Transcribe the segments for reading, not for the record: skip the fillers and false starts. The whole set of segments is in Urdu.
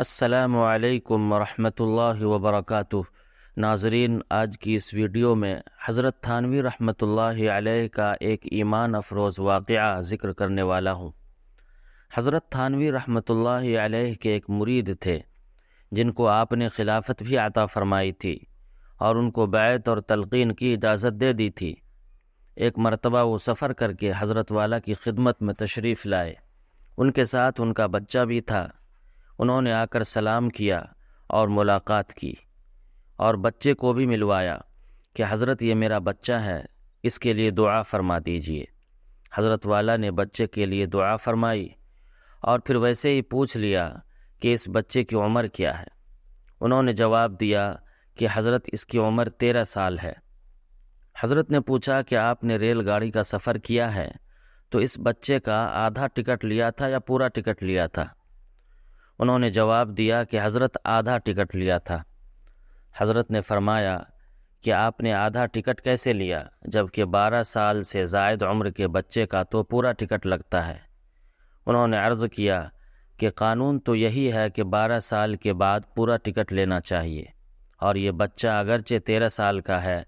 السلام علیکم ورحمۃ اللہ وبرکاتہ۔ ناظرین، آج کی اس ویڈیو میں حضرت تھانوی رحمۃ اللہ علیہ کا ایک ایمان افروز واقعہ ذکر کرنے والا ہوں۔ حضرت تھانوی رحمۃ اللہ علیہ کے ایک مرید تھے جن کو آپ نے خلافت بھی عطا فرمائی تھی اور ان کو بیعت اور تلقین کی اجازت دے دی تھی۔ ایک مرتبہ وہ سفر کر کے حضرت والا کی خدمت میں تشریف لائے۔ ان کے ساتھ ان کا بچہ بھی تھا۔ انہوں نے آ کر سلام کیا اور ملاقات کی اور بچے کو بھی ملوایا کہ حضرت یہ میرا بچہ ہے، اس کے لیے دعا فرما دیجئے۔ حضرت والا نے بچے کے لیے دعا فرمائی اور پھر ویسے ہی پوچھ لیا کہ اس بچے کی عمر کیا ہے۔ انہوں نے جواب دیا کہ حضرت اس کی عمر 13 سال ہے۔ حضرت نے پوچھا کہ آپ نے ریل گاڑی کا سفر کیا ہے تو اس بچے کا آدھا ٹکٹ لیا تھا یا پورا ٹکٹ لیا تھا؟ انہوں نے جواب دیا کہ حضرت آدھا ٹکٹ لیا تھا۔ حضرت نے فرمایا کہ آپ نے آدھا ٹکٹ کیسے لیا جبکہ 12 سال سے زائد عمر کے بچے کا تو پورا ٹکٹ لگتا ہے؟ انہوں نے عرض کیا کہ قانون تو یہی ہے کہ 12 سال کے بعد پورا ٹکٹ لینا چاہیے، اور یہ بچہ اگرچہ 13 سال کا ہے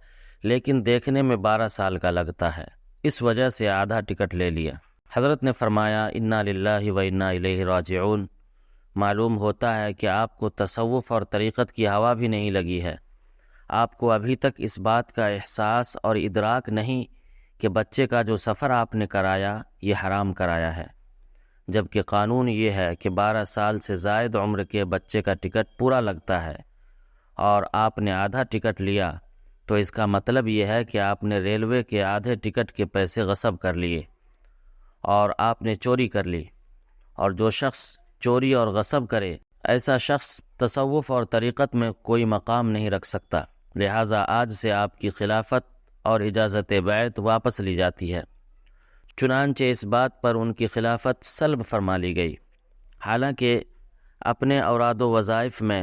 لیکن دیکھنے میں 12 سال کا لگتا ہے، اس وجہ سے آدھا ٹکٹ لے لیا۔ حضرت نے فرمایا انا للہ و انا الیہ راجعون۔ معلوم ہوتا ہے کہ آپ کو تصوف اور طریقت کی ہوا بھی نہیں لگی ہے۔ آپ کو ابھی تک اس بات کا احساس اور ادراک نہیں کہ بچے کا جو سفر آپ نے کرایا یہ حرام کرایا ہے، جبکہ قانون یہ ہے کہ 12 سال سے زائد عمر کے بچے کا ٹکٹ پورا لگتا ہے، اور آپ نے آدھا ٹکٹ لیا تو اس کا مطلب یہ ہے کہ آپ نے ریلوے کے آدھے ٹکٹ کے پیسے غصب کر لیے اور آپ نے چوری کر لی، اور جو شخص چوری اور غصب کرے ایسا شخص تصوف اور طریقت میں کوئی مقام نہیں رکھ سکتا۔ لہٰذا آج سے آپ کی خلافت اور اجازت بیعت واپس لی جاتی ہے۔ چنانچہ اس بات پر ان کی خلافت سلب فرما لی گئی۔ حالانکہ اپنے اوراد و وظائف میں،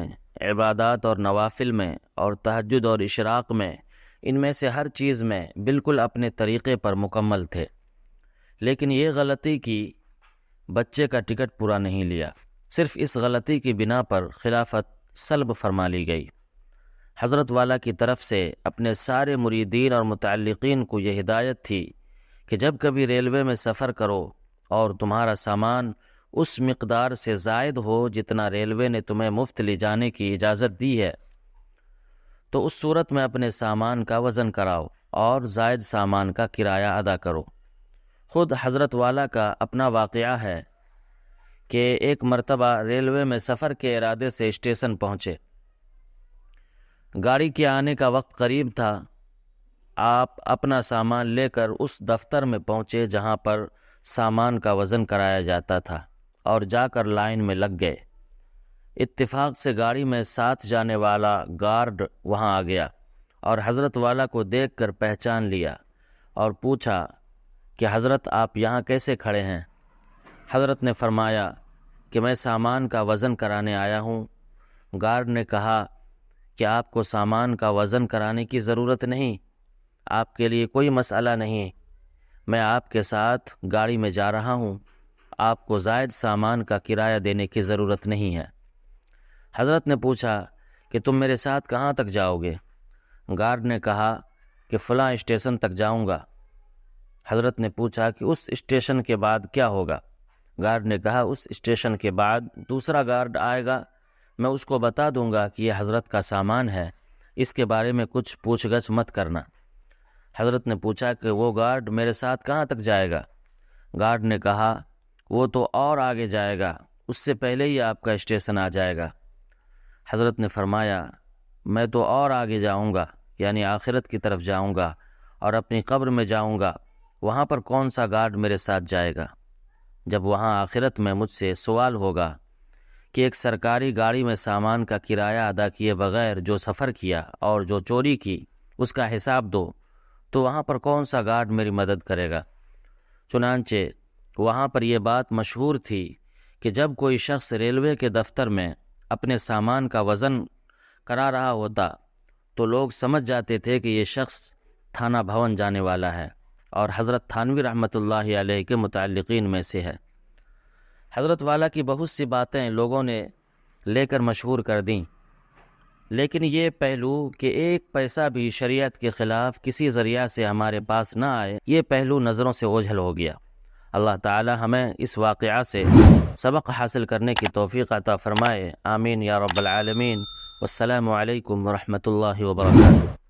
عبادات اور نوافل میں اور تہجد اور اشراق میں، ان میں سے ہر چیز میں بالکل اپنے طریقے پر مکمل تھے، لیکن یہ غلطی کی بچے کا ٹکٹ پورا نہیں لیا۔ صرف اس غلطی کی بنا پر خلافت سلب فرما لی گئی۔ حضرت والا کی طرف سے اپنے سارے مریدین اور متعلقین کو یہ ہدایت تھی کہ جب کبھی ریلوے میں سفر کرو اور تمہارا سامان اس مقدار سے زائد ہو جتنا ریلوے نے تمہیں مفت لے جانے کی اجازت دی ہے تو اس صورت میں اپنے سامان کا وزن کراؤ اور زائد سامان کا کرایہ ادا کرو۔ خود حضرت والا کا اپنا واقعہ ہے کہ ایک مرتبہ ریلوے میں سفر کے ارادے سے اسٹیشن پہنچے۔ گاڑی کے آنے کا وقت قریب تھا۔ آپ اپنا سامان لے کر اس دفتر میں پہنچے جہاں پر سامان کا وزن کرایا جاتا تھا، اور جا کر لائن میں لگ گئے۔ اتفاق سے گاڑی میں ساتھ جانے والا گارڈ وہاں آ گیا اور حضرت والا کو دیکھ کر پہچان لیا اور پوچھا کہ حضرت آپ یہاں کیسے کھڑے ہیں؟ حضرت نے فرمایا کہ میں سامان کا وزن کرانے آیا ہوں۔ گارڈ نے کہا کہ آپ کو سامان کا وزن کرانے کی ضرورت نہیں، آپ کے لیے کوئی مسئلہ نہیں، میں آپ کے ساتھ گاڑی میں جا رہا ہوں، آپ کو زائد سامان کا کرایہ دینے کی ضرورت نہیں ہے۔ حضرت نے پوچھا کہ تم میرے ساتھ کہاں تک جاؤ گے؟ گارڈ نے کہا کہ فلاں اسٹیشن تک جاؤں گا۔ حضرت نے پوچھا کہ اس اسٹیشن کے بعد کیا ہوگا؟ گارڈ نے کہا اس اسٹیشن کے بعد دوسرا گارڈ آئے گا، میں اس کو بتا دوں گا کہ یہ حضرت کا سامان ہے، اس کے بارے میں کچھ پوچھ گچھ مت کرنا۔ حضرت نے پوچھا کہ وہ گارڈ میرے ساتھ کہاں تک جائے گا؟ گارڈ نے کہا وہ تو اور آگے جائے گا، اس سے پہلے ہی آپ کا اسٹیشن آ جائے گا۔ حضرت نے فرمایا میں تو اور آگے جاؤں گا، یعنی آخرت کی طرف جاؤں گا اور اپنی قبر میں جاؤں گا، وہاں پر کون سا گارڈ میرے ساتھ جائے گا؟ جب وہاں آخرت میں مجھ سے سوال ہوگا کہ ایک سرکاری گاڑی میں سامان کا کرایہ ادا کیے بغیر جو سفر کیا اور جو چوری کی اس کا حساب دو، تو وہاں پر کون سا گارڈ میری مدد کرے گا؟ چنانچہ وہاں پر یہ بات مشہور تھی کہ جب کوئی شخص ریلوے کے دفتر میں اپنے سامان کا وزن کرا رہا ہوتا تو لوگ سمجھ جاتے تھے کہ یہ شخص تھانہ بھون جانے والا ہے اور حضرت تھانوی رحمۃ اللہ علیہ کے متعلقین میں سے ہے۔ حضرت والا کی بہت سی باتیں لوگوں نے لے کر مشہور کر دیں، لیکن یہ پہلو کہ ایک پیسہ بھی شریعت کے خلاف کسی ذریعہ سے ہمارے پاس نہ آئے، یہ پہلو نظروں سے اوجھل ہو گیا۔ اللہ تعالی ہمیں اس واقعہ سے سبق حاصل کرنے کی توفیق عطا فرمائے، آمین یا رب العالمین۔ والسلام علیکم ورحمۃ اللہ وبرکاتہ۔